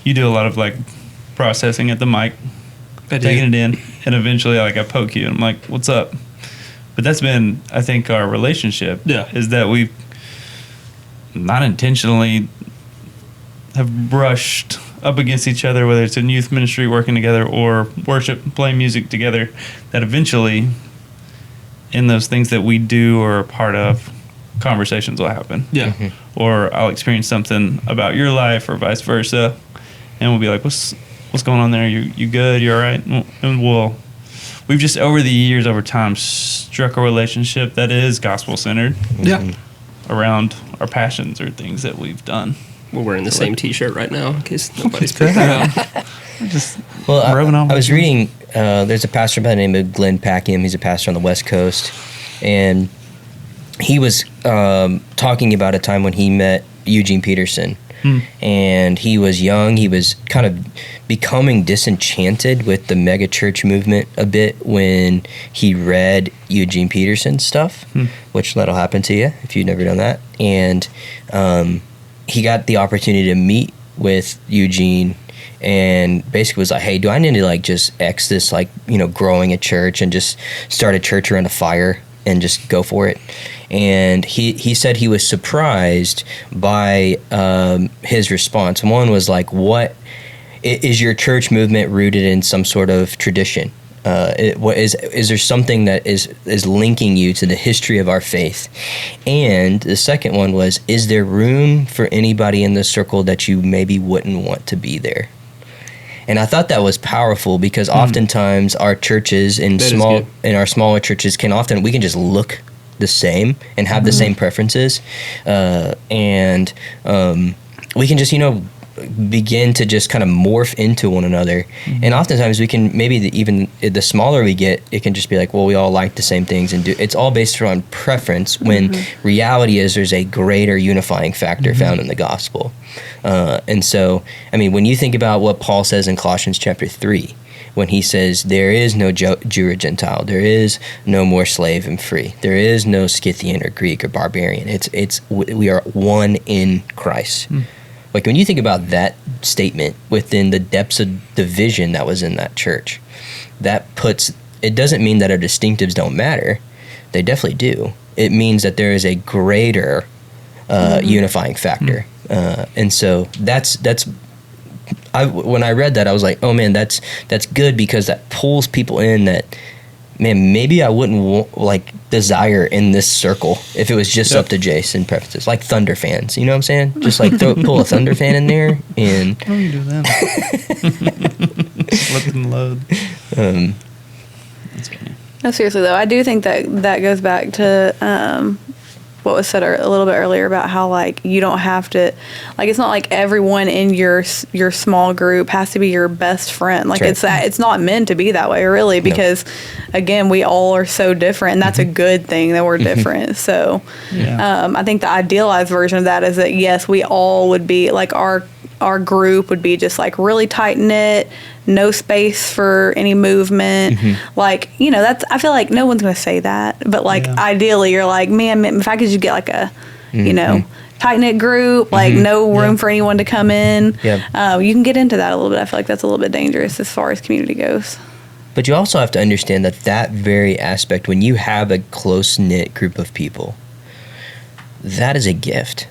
you do a lot of like processing at the mic, taking it in, and eventually like I poke you and I'm like, what's up? But that's been, I think, our relationship is that we've not intentionally have brushed up against each other, whether it's in youth ministry, working together, or worship, playing music together, that eventually in those things that we do or are part of, conversations will happen. Or I'll experience something about your life or vice versa, and we'll be like, what's going on there? You good? You all right? And we've just over the years, over time, struck a relationship that is gospel-centered around our passions or things that we've done. We're wearing the same T-shirt right now, in case nobody's picked that up. I was reading. There's a pastor by the name of Glenn Packham. He's a pastor on the West Coast, and he was talking about a time when he met Eugene Peterson, and he was young. He was kind of becoming disenchanted with the mega church movement a bit when he read Eugene Peterson's stuff, which that'll happen to you if you've never done that, and he got the opportunity to meet with Eugene and basically was like, hey, do I need to like just X this, like, you know, growing a church and just start a church around a fire and just go for it? And he said he was surprised by his response. One was like, what is your church movement rooted in some sort of tradition? Is there something that is linking you to the history of our faith? And the second one was, is there room for anybody in the circle that you maybe wouldn't want to be there? And I thought that was powerful because oftentimes our churches in our smaller churches we can just look the same and have the same preferences, and we can just, you know, begin to just kind of morph into one another. And oftentimes we can, maybe even the smaller we get, it can just be like, well, we all like the same things, and it's all based around preference, when reality is there's a greater unifying factor found in the gospel. And so, I mean, when you think about what Paul says in Colossians chapter 3, when he says there is no Jew or Gentile, there is no more slave and free, there is no Scythian or Greek or barbarian, we are one in Christ. Like, when you think about that statement within the depths of division that was in that church, it doesn't mean that our distinctives don't matter. They definitely do. It means that there is a greater unifying factor. And so when I read that, I was like, oh man, that's good, because that pulls people in that man, maybe I wouldn't desire in this circle if it was just up to Jace and preferences, like Thunder fans. You know what I'm saying? Just like pull a Thunder fan in there and. What do you do then? Just let them load. That's funny. No, seriously though, I do think that goes back to what was said a little bit earlier about how like you don't have to, like it's not like everyone in your small group has to be your best friend. Like it's not meant to be that way really, because again we all are so different, and that's a good thing that we're different. So I think the idealized version of that is that yes, we all would be like our group would be just like really tight knit, no space for any movement. Like, you know, that's, I feel like no one's going to say that, but like ideally you're like, man, if I could just get like a, you know, tight knit group, like no room for anyone to come in. You can get into that a little bit. I feel like that's a little bit dangerous as far as community goes. But you also have to understand that very aspect, when you have a close knit group of people, that is a gift.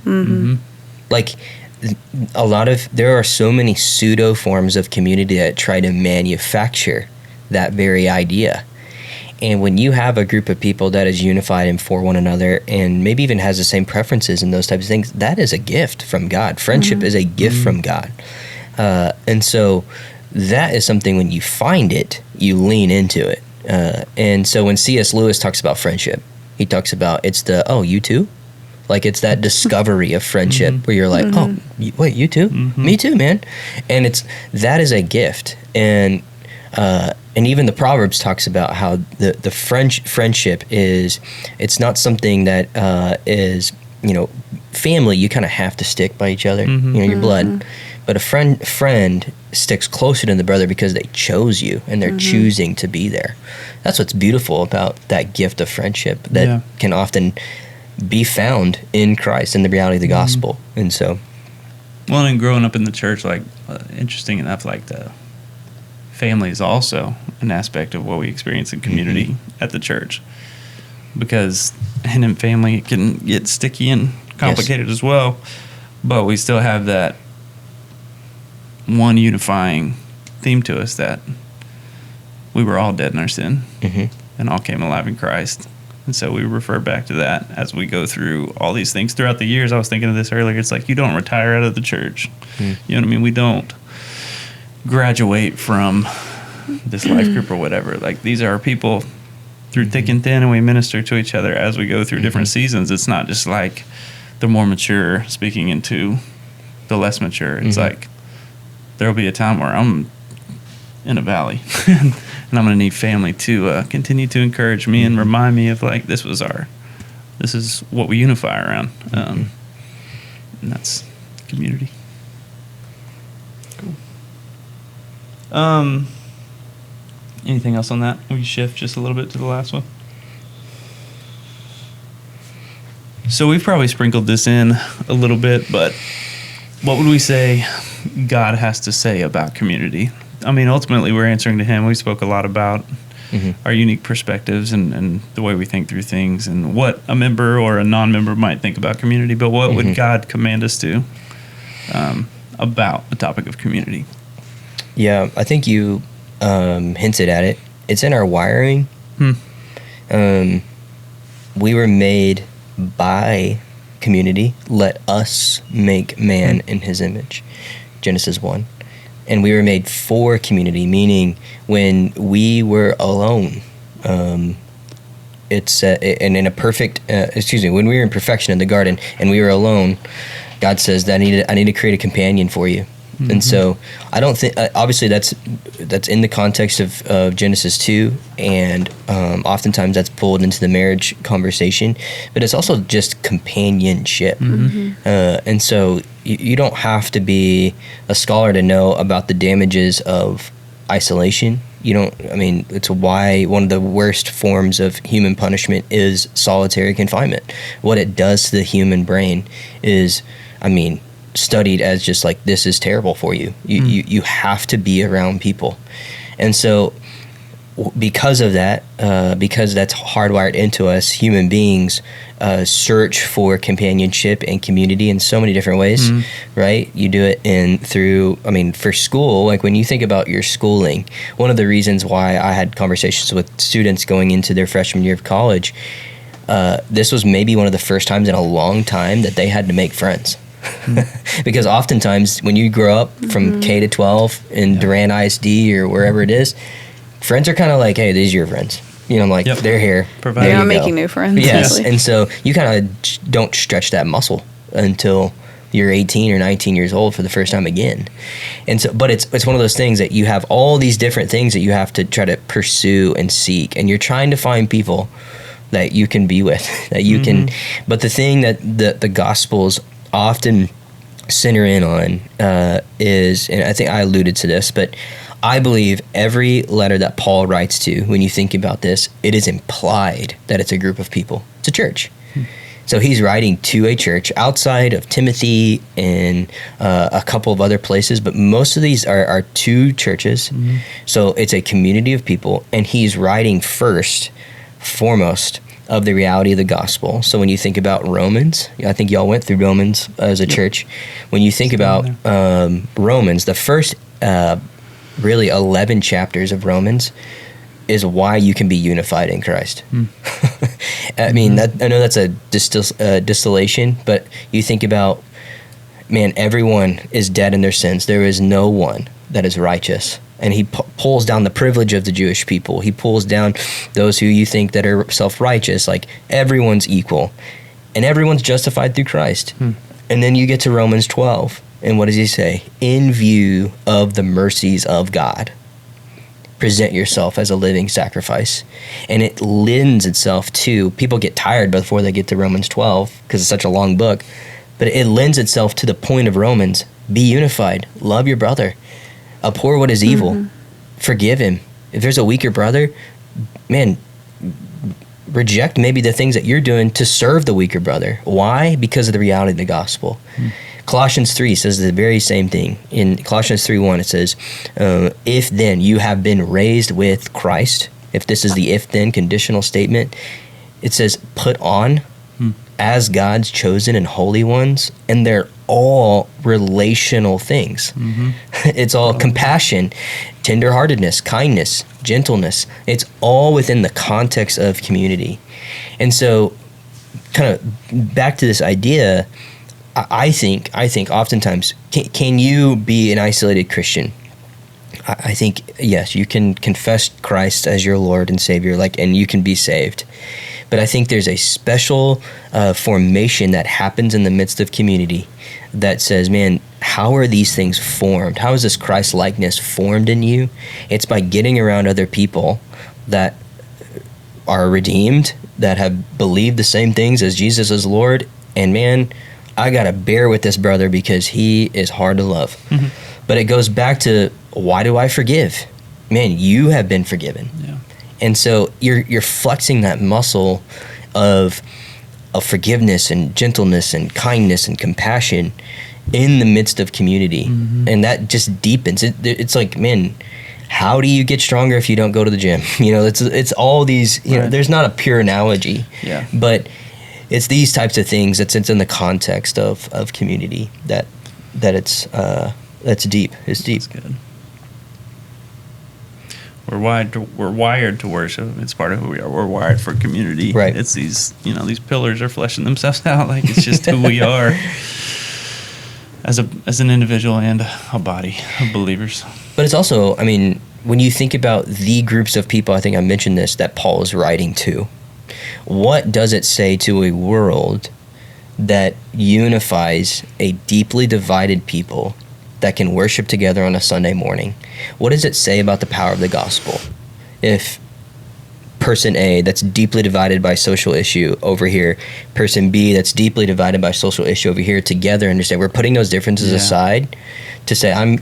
Like, there are so many pseudo forms of community that try to manufacture that very idea. And when you have a group of people that is unified and for one another, and maybe even has the same preferences and those types of things, that is a gift from God. Friendship is a gift from God. And so that is something, when you find it, you lean into it. And so when C.S. Lewis talks about friendship, he talks about you too? Like, it's that discovery of friendship where you're like, wait, you too? Me too, man. And that is a gift. And even the Proverbs talks about how the friendship is, it's not something that is, you know, family, you kind of have to stick by each other, you know, your blood. But a friend sticks closer to the brother because they chose you and they're choosing to be there. That's what's beautiful about that gift of friendship that can often be found in Christ and the reality of the gospel. And so, well, and growing up in the church, like interesting enough, like the family is also an aspect of what we experience in community at the church, because and in family it can get sticky and complicated as well, but we still have that one unifying theme to us, that we were all dead in our sin and all came alive in Christ. And so we refer back to that as we go through all these things throughout the years. I was thinking of this earlier. It's like you don't retire out of the church. You know what I mean? We don't graduate from this life group or whatever. Like, these are our people through thick and thin, and we minister to each other as we go through different seasons. It's not just like the more mature speaking into the less mature. It's like there'll be a time where I'm in a valley and I'm going to need family to continue to encourage me and remind me of, like, this is what we unify around. And that's community. Cool. Anything else on that? We shift just a little bit to the last one. So we've probably sprinkled this in a little bit, but what would we say God has to say about community? I mean, ultimately, we're answering to Him. We spoke a lot about our unique perspectives and the way we think through things and what a member or a non-member might think about community. But what would God command us to about the topic of community? Yeah, I think you hinted at it. It's in our wiring. We were made by community. Let us make man in His image. Genesis 1. And we were made for community, meaning when we were alone, it's and in a perfect, when we were in perfection in the garden and we were alone, God says that I need to create a companion for you. And so I don't think, obviously that's in the context of Genesis 2, and oftentimes that's pulled into the marriage conversation, but it's also just companionship. And so you don't have to be a scholar to know about the damages of isolation. It's why one of the worst forms of human punishment is solitary confinement. What it does to the human brain is, studied as just like, this is terrible for you. You have to be around people. And so because of that, because that's hardwired into us, human beings search for companionship and community in so many different ways, right? You do it for school, like when you think about your schooling, one of the reasons why I had conversations with students going into their freshman year of college, this was maybe one of the first times in a long time that they had to make friends. Because oftentimes when you grow up from K to 12 in Durant ISD or wherever it is, friends are kind of like, hey, these are your friends. You know, like they're here. You're not making new friends. Yes, really. and so you kind of don't stretch that muscle until you're 18 or 19 years old for the first time again. And so, but it's one of those things that you have all these different things that you have to try to pursue and seek, and you're trying to find people that you can be with, that you can. But the thing that the Gospels often center in on is, and I think I alluded to this, but I believe every letter that Paul writes to, when you think about this, it is implied that it's a group of people. It's a church. So he's writing to a church outside of Timothy and a couple of other places, but most of these are two churches. So it's a community of people, and he's writing foremost of the reality of the gospel. So when you think about Romans, I think y'all went through Romans as a church. When you think about Romans, the first really 11 chapters of Romans is why you can be unified in Christ. I mean, I know that's a distillation, but you think about, man, everyone is dead in their sins. There is no one that is righteous. And he pulls down the privilege of the Jewish people. He pulls down those who you think that are self-righteous. Like, everyone's equal. And everyone's justified through Christ. And then you get to Romans 12. And what does he say? In view of the mercies of God, present yourself as a living sacrifice. And it lends itself to, people get tired before they get to Romans 12 because it's such a long book. But it lends itself to the point of Romans. Be unified. Love your brother. Abhor what is evil. Forgive him. If there's a weaker brother, man, reject maybe the things that you're doing to serve the weaker brother. Why? Because of the reality of the gospel. Colossians 3 says the very same thing. In Colossians 3:1, it says, if then you have been raised with Christ, if this is the if-then conditional statement, it says put on as God's chosen and holy ones, and they're all relational things. It's all compassion, tenderheartedness, kindness, gentleness. It's all within the context of community. And so, kind of back to this idea, I think oftentimes, can you be an isolated Christian? I think, yes, you can confess Christ as your Lord and Savior, and you can be saved. But I think there's a special formation that happens in the midst of community that says, man, how are these things formed? How is this Christ-likeness formed in you? It's by getting around other people that are redeemed, that have believed the same things as Jesus is Lord. And man, I got to bear with this brother because he is hard to love. But it goes back to, why do I forgive? Man, you have been forgiven. And so you're flexing that muscle of forgiveness and gentleness and kindness and compassion in the midst of community. And that just deepens it. It's like, man, how do you get stronger if you don't go to the gym? You know, it's all these, you know, there's not a pure analogy, but it's these types of things that's in the context of community that it's that's deep. It's deep. That's good. We're wired to worship. It's part of who we are. We're wired for community. Right. It's these pillars are fleshing themselves out. Like, it's just who we are as an individual and a body of believers. But it's also, I mean, when you think about the groups of people, I think I mentioned this, that Paul is writing to, what does it say to a world that unifies a deeply divided people that can worship together on a Sunday morning? What does it say about the power of the gospel? If person A that's deeply divided by social issue over here, person B that's deeply divided by social issue over here, together understand, we're putting those differences aside to say, I'm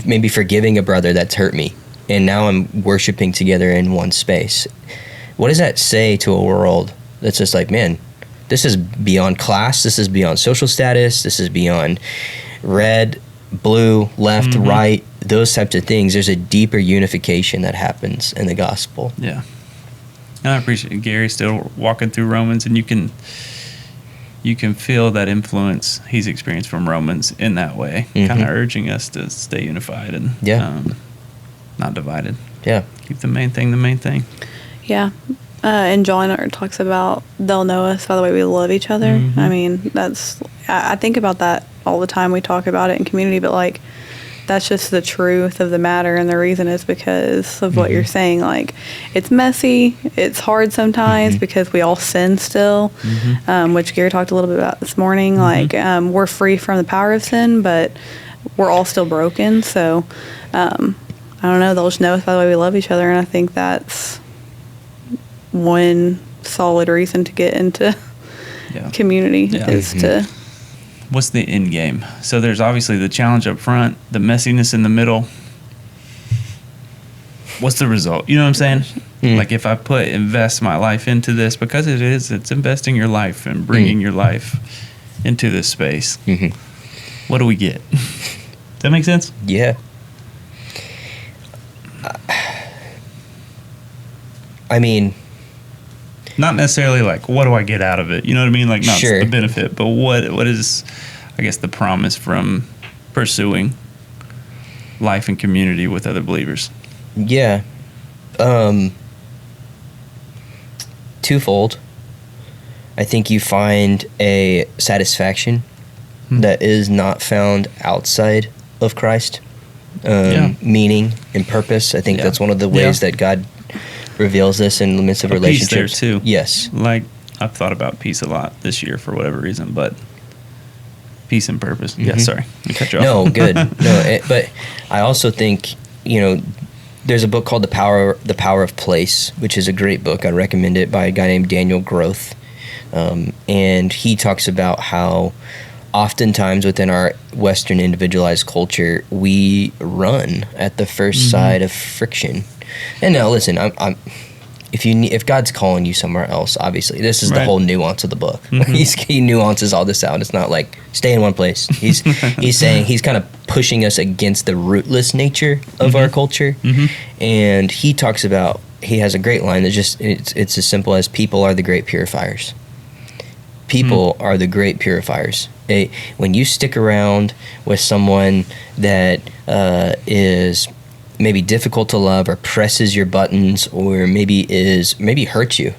maybe forgiving a brother that's hurt me, and now I'm worshiping together in one space. What does that say to a world that's just like, man, this is beyond class, this is beyond social status, this is beyond red, blue, left, right. those types of things, there's a deeper unification that happens in the gospel. Yeah. And I appreciate Gary still walking through Romans, and you can feel that influence he's experienced from Romans in that way, kind of urging us to stay unified and not divided. Yeah. Keep the main thing the main thing. Yeah. And John talks about they'll know us by the way we love each other. I mean, I think about that all the time. We talk about it in community, but like, that's just the truth of the matter. And the reason is because of what you're saying. Like, it's messy. It's hard sometimes because we all sin still, which Gary talked a little bit about this morning. Like, we're free from the power of sin, but we're all still broken. So, I don't know. They'll just know us by the way we love each other. And I think that's one solid reason to get into community is to... What's the end game? So there's obviously the challenge up front, the messiness in the middle. What's the result? You know what I'm saying? Like, if I invest my life into this, because it's investing your life and bringing your life into this space. What do we get? Does that make sense? Yeah. I mean, not necessarily like, what do I get out of it? You know what I mean? Like, not sure. the benefit, but what is, I guess, the promise from pursuing life and community with other believers? Yeah. Twofold. I think you find a satisfaction that is not found outside of Christ. Meaning and purpose. I think that's one of the ways that God reveals this in the midst of relationships. Peace there too. Yes. Like, I've thought about peace a lot this year for whatever reason, but peace and purpose. Yeah, sorry. I cut you off. No, good. But I also think, there's a book called The Power of Place, which is a great book. I recommend it, by a guy named Daniel Groth. And he talks about how oftentimes within our Western individualized culture, we run at the first side of friction. And now, listen, if God's calling you somewhere else, obviously, this is the whole nuance of the book. He nuances all this out. It's not like stay in one place. He's saying, he's kind of pushing us against the rootless nature of our culture. And he talks about, he has a great line that it's as simple as, people are the great purifiers. People are the great purifiers. When you stick around with someone that is maybe difficult to love, or presses your buttons, or maybe hurts you,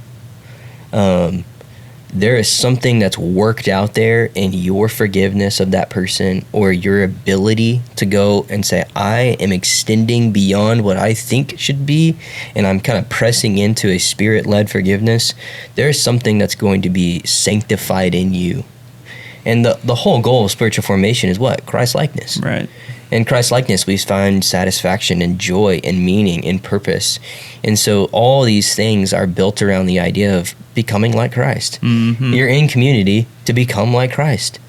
there is something that's worked out there in your forgiveness of that person, or your ability to go and say, I am extending beyond what I think should be, and I'm kind of pressing into a spirit-led forgiveness. There is something that's going to be sanctified in you. And the whole goal of spiritual formation is what? Christ-likeness. Right. In Christ-likeness, we find satisfaction and joy and meaning and purpose. And so all these things are built around the idea of becoming like Christ. You're in community to become like Christ,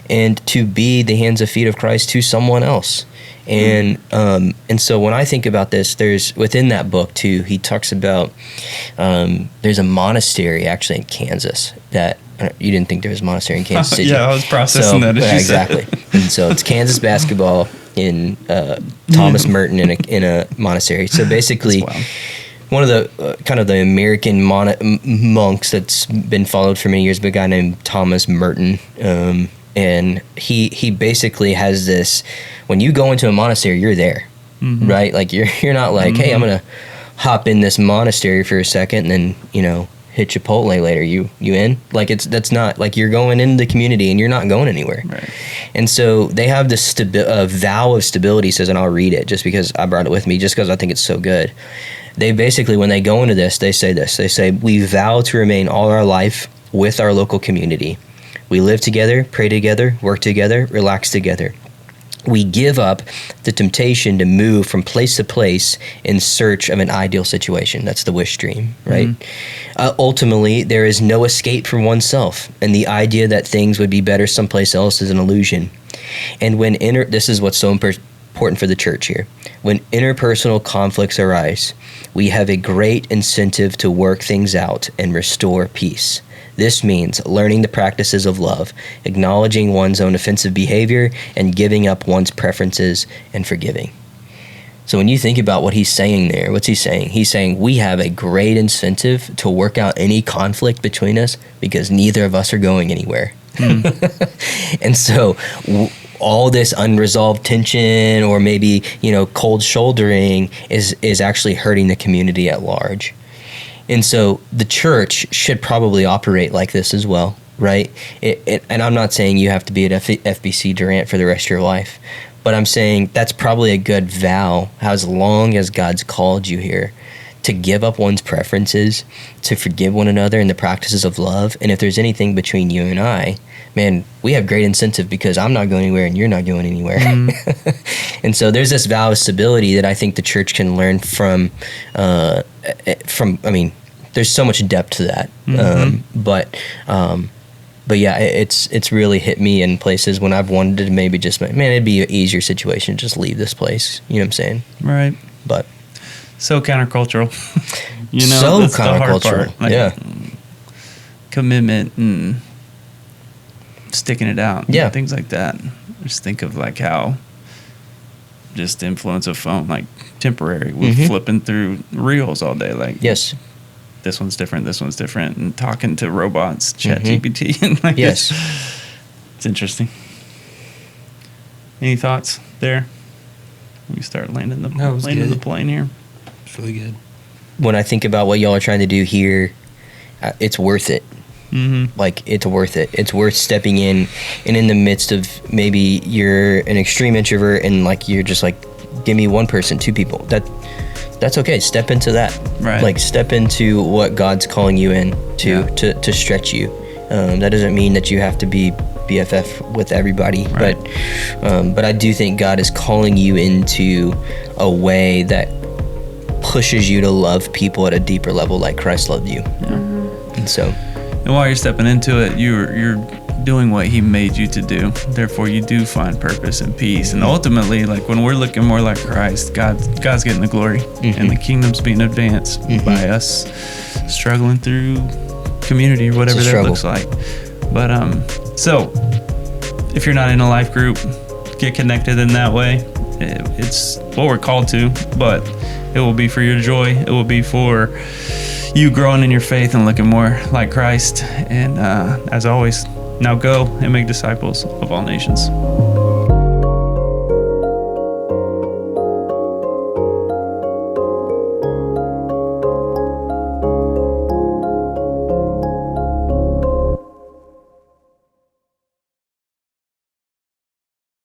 and to be the hands and feet of Christ to someone else. And so when I think about this, there's, within that book too, he talks about, there's a monastery actually in Kansas that, you didn't think there was a monastery in Kansas, did you? Yeah, I was processing that as you said. Exactly. And so it's Kansas basketball in Thomas Merton in a monastery. So basically, one of the kind of the American monks that's been followed for many years, by a guy named Thomas Merton, and he basically has this: when you go into a monastery, you're there, right? Like you're not like, hey, I'm gonna hop in this monastery for a second and then hit Chipotle later. You in? Like that's not like, you're going into the community and you're not going anywhere. Right. And so they have this vow of stability, says, and I'll read it just because I brought it with me, just because I think it's so good. They basically, when they go into this, they say this. They say, we vow to remain all our life with our local community. We live together, pray together, work together, relax together. We give up the temptation to move from place to place in search of an ideal situation. That's the wish dream, right? Ultimately, there is no escape from oneself, and the idea that things would be better someplace else is an illusion. And when this is what's so important for the church here. When interpersonal conflicts arise, we have a great incentive to work things out and restore peace. This means learning the practices of love, acknowledging one's own offensive behavior, and giving up one's preferences and forgiving. So when you think about what he's saying there, what's he saying? He's saying we have a great incentive to work out any conflict between us because neither of us are going anywhere. And so all this unresolved tension or maybe, cold shouldering is actually hurting the community at large. And so the church should probably operate like this as well, right? And I'm not saying you have to be at FBC Durant for the rest of your life, but I'm saying that's probably a good vow as long as God's called you here to give up one's preferences, to forgive one another in the practices of love. And if there's anything between you and I, man, we have great incentive because I'm not going anywhere and you're not going anywhere. And so there's this vow of stability that I think the church can learn from, there's so much depth to that. But yeah, it's really hit me in places when I've wanted to maybe just, it'd be an easier situation to just leave this place. You know what I'm saying? Right. But so countercultural. So that's countercultural. The hard part. Like, commitment and sticking it out. Yeah. Things like that. Just think of like how just the influence of phone, like temporary. We're flipping through reels all day. Like, yes. This one's different, and talking to robots, ChatGPT, and like yes, it's interesting. Any thoughts there? We start landing the plane here. It's really good. When I think about what y'all are trying to do here, it's worth it. Like, it's worth it. It's worth stepping in, and in the midst of maybe you're an extreme introvert and like you're just like, give me one person, two people. That's okay. Step into that. Right. Like, step into what God's calling you in to stretch you. That doesn't mean that you have to be BFF with everybody, right. but I do think God is calling you into a way that pushes you to love people at a deeper level, like Christ loved you. And so, and while you're stepping into it, you're doing what He made you to do. Therefore, you do find purpose and peace. And ultimately, like when we're looking more like Christ, God's getting the glory, and the kingdom's being advanced by us struggling through community or whatever that looks like. But so if you're not in a life group, get connected in that way. It's what we're called to, but it will be for your joy. It will be for you growing in your faith and looking more like Christ. And as always, now go and make disciples of all nations.